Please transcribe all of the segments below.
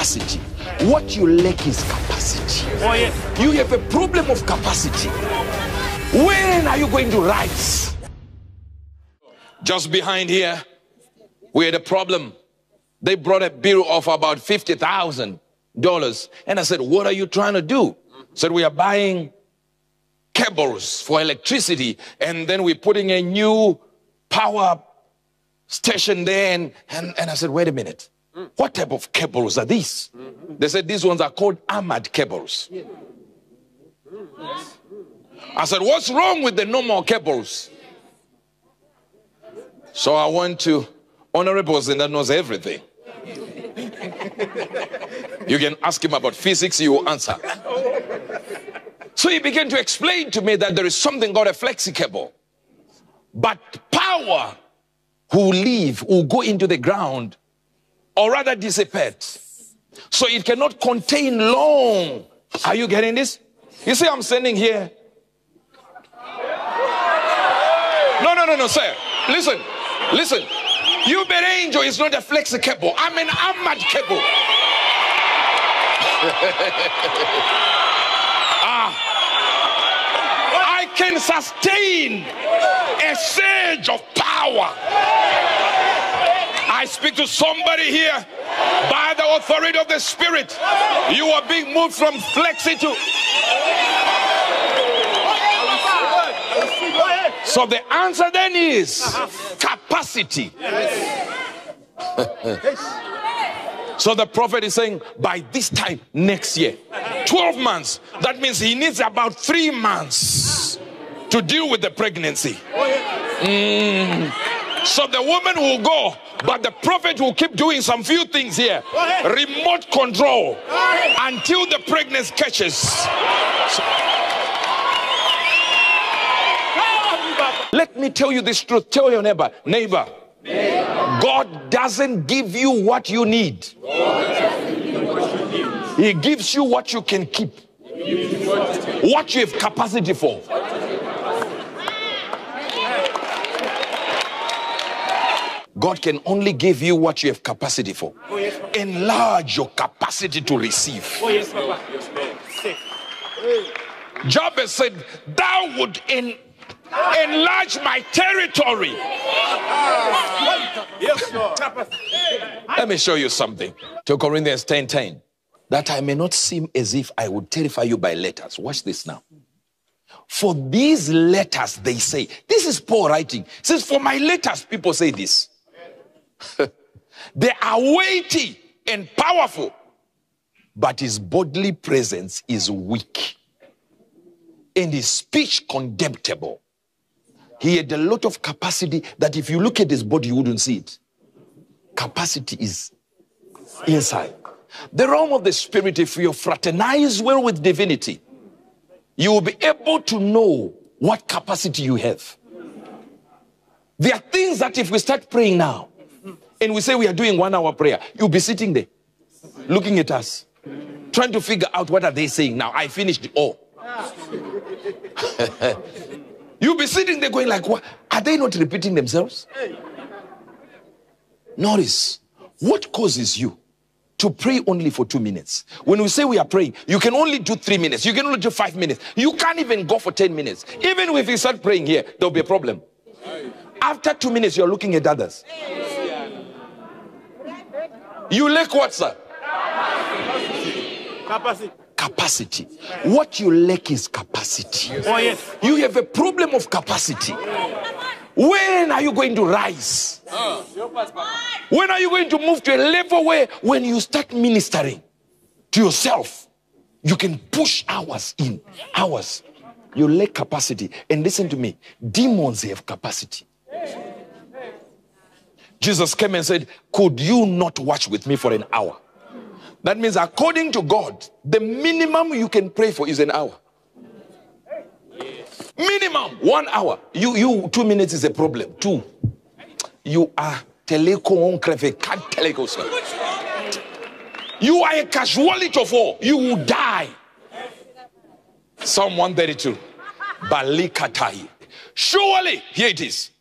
capacity. What you lack is capacity. Oh, yes. You have a problem of capacity. When are you going to rise? Just behind here, we had a problem. They brought a bill of about $50,000. And I said, what are you trying to do? Said, we are buying cables for electricity, and then we're putting a new power station there. And I said, wait a minute. What type of cables are these? They said, these ones are called armored cables. I said, what's wrong with the normal cables? So I went to Honorables, and that knows everything. You can ask him about physics, he will answer. So he began to explain to me that there is something called a flexi cable. But power will go into the ground, or rather dissipate. So it cannot contain long. Are you getting this? You see I'm standing here. No, sir. Listen. Uebert Angel is not a flexi cable. I'm an armored cable. I can sustain a surge of power. I speak to somebody here by the authority of the Spirit. You are being moved from flexi to... So the answer then is capacity. So the prophet is saying, by this time next year, 12 months, that means he needs about 3 months to deal with the pregnancy. So the woman will go, but the prophet will keep doing some few things here. Remote control until the pregnancy catches. Let me tell you this truth. Tell your neighbor, God doesn't give you what you need. He gives you what you can keep. What you have capacity for. God can only give you what you have capacity for. Enlarge your capacity to receive. Jabez said, thou would enlarge my territory. Let me show you something. 2 Corinthians 10:10. That I may not seem as if I would terrify you by letters. Watch this now. For these letters, they say, this is Paul writing. He says, for my letters, people say this. They are weighty and powerful, but his bodily presence is weak and his speech contemptible. He had a lot of capacity that if you look at his body, you wouldn't see it. Capacity is inside. The realm of the spirit, if you fraternize well with divinity, you will be able to know what capacity you have. There are things that if we start praying now, and we say we are doing 1 hour prayer, you'll be sitting there, looking at us, trying to figure out what are they saying now. I finished all. You'll be sitting there going like, what? Are they not repeating themselves? Notice, what causes you to pray only for 2 minutes? When we say we are praying, you can only do 3 minutes. You can only do 5 minutes. You can't even go for 10 minutes. Even if you start praying here, there'll be a problem. After 2 minutes, you're looking at others. You lack what, sir? Capacity. What you lack is capacity. Oh, yes. You have a problem of capacity. When are you going to rise? When are you going to move to a level where when you start ministering to yourself, you can push hours in, hours. You lack capacity. And listen to me, demons have capacity. Jesus came and said, could you not watch with me for an hour? That means according to God, the minimum you can pray for is an hour. Minimum 1 hour. You 2 minutes is a problem. 2. You are you are a casualty of war. You will die. Psalm 132. Balikatai. Surely, here it is.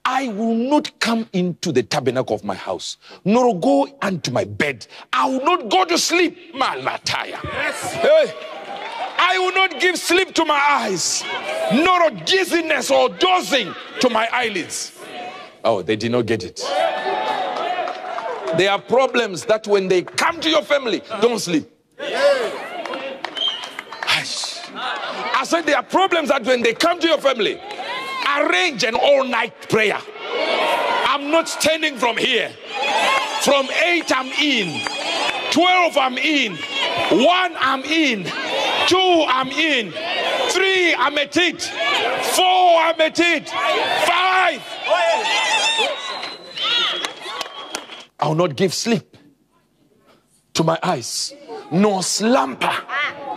I will not come into the tabernacle of my house, nor go unto my bed. I will not go to sleep. Malataya. Yes. Hey. I will not give sleep to my eyes, nor dizziness or dozing to my eyelids. Oh, they did not get it. There are problems that when they come to your family, don't sleep. I said there are problems that when they come to your family, arrange an all-night prayer. I'm not standing from here. From 8 I'm in, 12 I'm in, 1 I'm in, 2 I'm in, 3 I'm at it, 4 I'm at it, 5. I will not give sleep to my eyes, nor slumber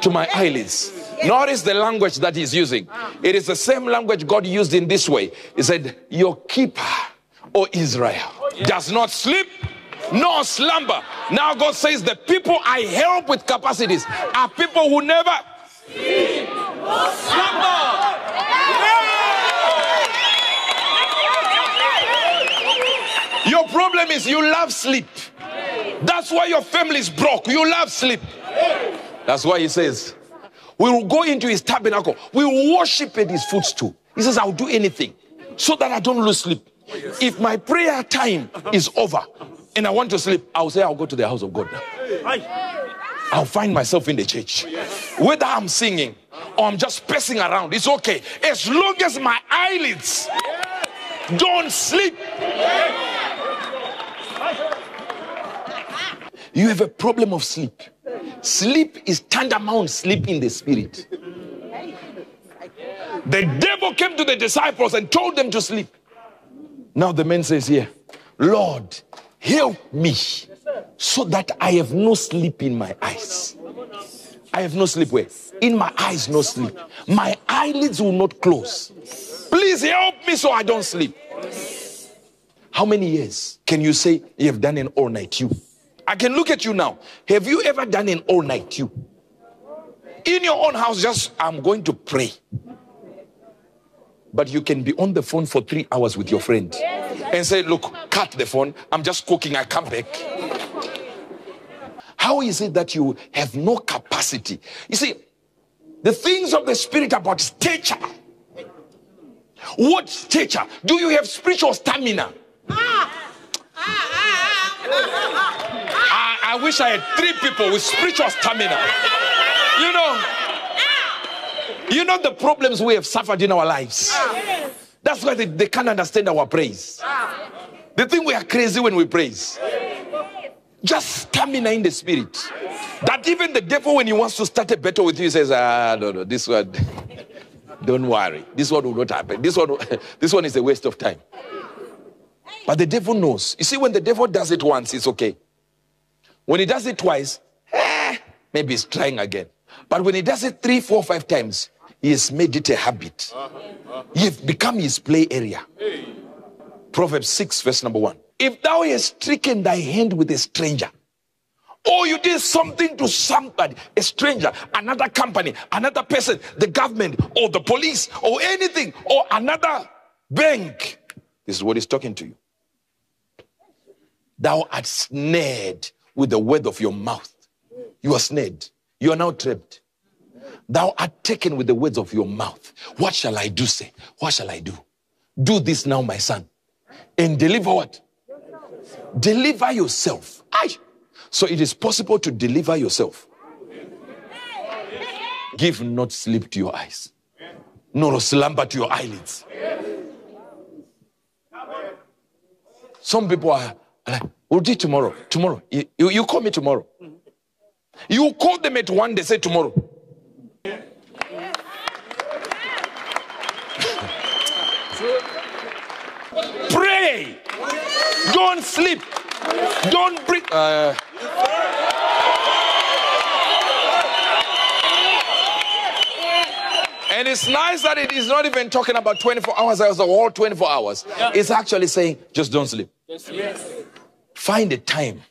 to my eyelids. Notice the language that he's using. It is the same language God used in this way. He said, your keeper, O Israel, does not sleep nor slumber. Now God says the people I help with capacities are people who never sleep nor slumber. Your problem is you love sleep. That's why your family is broke. You love sleep. That's why he says, we will go into his tabernacle. We will worship at his footstool. He says, I'll do anything so that I don't lose sleep. If my prayer time is over and I want to sleep, I'll say I'll go to the house of God now. I'll find myself in the church. Whether I'm singing or I'm just pacing around, it's okay. As long as my eyelids don't sleep. You have a problem of sleep. Sleep is tantamount sleep in the spirit. The devil came to the disciples and told them to sleep. Now the man says here, Lord, help me so that I have no sleep in my eyes. I have no sleep where? In my eyes, no sleep. My eyelids will not close. Please help me so I don't sleep. How many years can you say you have done an all-night you? I can look at you now. Have you ever done an all-night you? In your own house, just, I'm going to pray. But you can be on the phone for 3 hours with your friend and say, look, cut the phone. I'm just cooking. I come back. How is it that you have no capacity? You see, the things of the spirit about stature. What stature? Do you have spiritual stamina? I wish I had 3 people with spiritual stamina. You know the problems we have suffered in our lives. That's why they can't understand our praise. They think we are crazy when we praise. Just stamina in the spirit. That even the devil, when he wants to start a battle with you, he says, no, this one, don't worry. This one will not happen. This one is a waste of time. But the devil knows. You see, when the devil does it once, it's okay. When he does it twice, maybe he's trying again. But when he does it 3, 4, 5 times, he has made it a habit. You've become his play area. Proverbs 6, verse number 1. If thou hast stricken thy hand with a stranger, or you did something to somebody, a stranger, another company, another person, the government, or the police, or anything, or another bank, this is what he's talking to you. Thou art snared with the word of your mouth. You are snared. You are now trapped. Thou art taken with the words of your mouth. What shall I do, say? What shall I do? Do this now, my son. And deliver what? Deliver yourself. Aye. So it is possible to deliver yourself. Give not sleep to your eyes, nor slumber to your eyelids. Some people are like, we'll do it tomorrow. Tomorrow. You call me tomorrow. You call them at 1, they say tomorrow. Pray. Don't sleep. Don't breathe. And it's nice that it is not even talking about 24 hours as a whole 24 hours. Yeah. It's actually saying, just don't sleep. Yes. Find a time.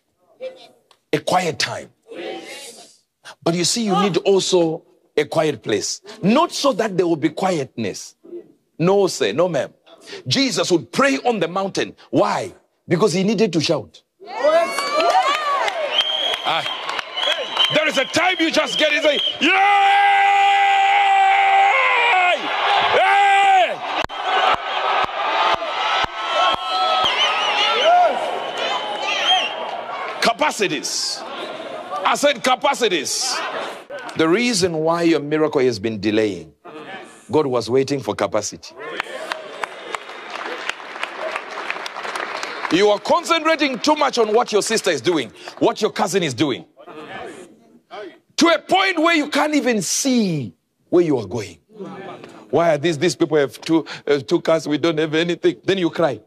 A quiet time. But you see, you need also a quiet place. Not so that there will be quietness. No, sir. No, ma'am. Jesus would pray on the mountain. Why? Because he needed to shout. There is a time you just get it and say, yay! Hey! Capacities. I said capacities. The reason why your miracle has been delaying, God was waiting for capacity. You are concentrating too much on what your sister is doing, what your cousin is doing, to a point where you can't even see where you are going. Why are these people have two cars, we don't have anything? Then you cry.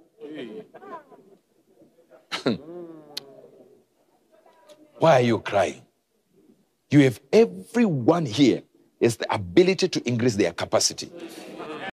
Why are you crying? You have everyone here has the ability to increase their capacity.